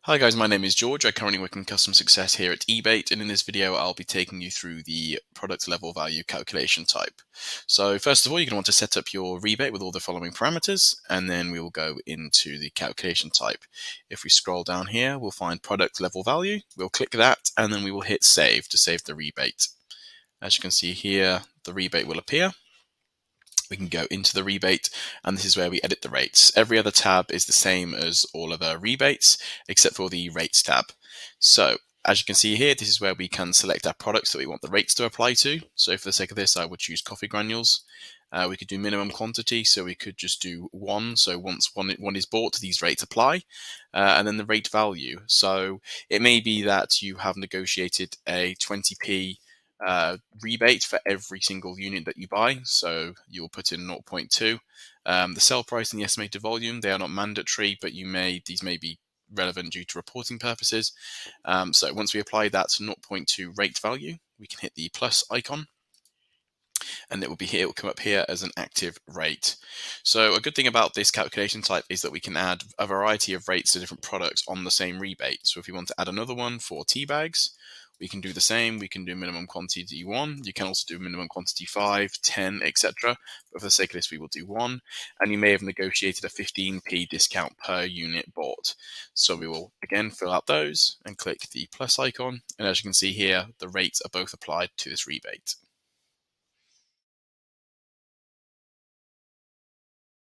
Hi guys, my name is George. I currently work in customer success here at e-bate, and in this video I'll be taking you through the product level value calculation type. So first of all, you're going to want to set up your rebate with all the following parameters, and then we will go into the calculation type. If we scroll down here, we'll find product level value. We'll click that, and then we will hit save to save the rebate. As you can see here, the rebate will appear. We can go into the rebate, and this is where we edit the rates. Every other tab is the same as all other rebates except for the rates tab. So as you can see here, this is where we can select our products that we want the rates to apply to. So for the sake of this, I would choose coffee granules. We could do minimum quantity, so we could just do one. So once one is bought, these rates apply. And then the rate value. So it may be that you have negotiated a 20p rebate for every single unit that you buy. So you'll put in 0.2. The sell price and the estimated volume, they are not mandatory, but these may be relevant due to reporting purposes. So once we apply that 0.2 rate value, we can hit the plus icon, and it will come up here as an active rate. So a good thing about this calculation type is that we can add a variety of rates to different products on the same rebate. So if we want to add another one for tea bags, we can do the same. We can do minimum quantity 1. You can also do minimum quantity 5, 10, etc. But for the sake of this, we will do 1. And you may have negotiated a 15p discount per unit bought. So we will again fill out those and click the plus icon. And as you can see here, the rates are both applied to this rebate.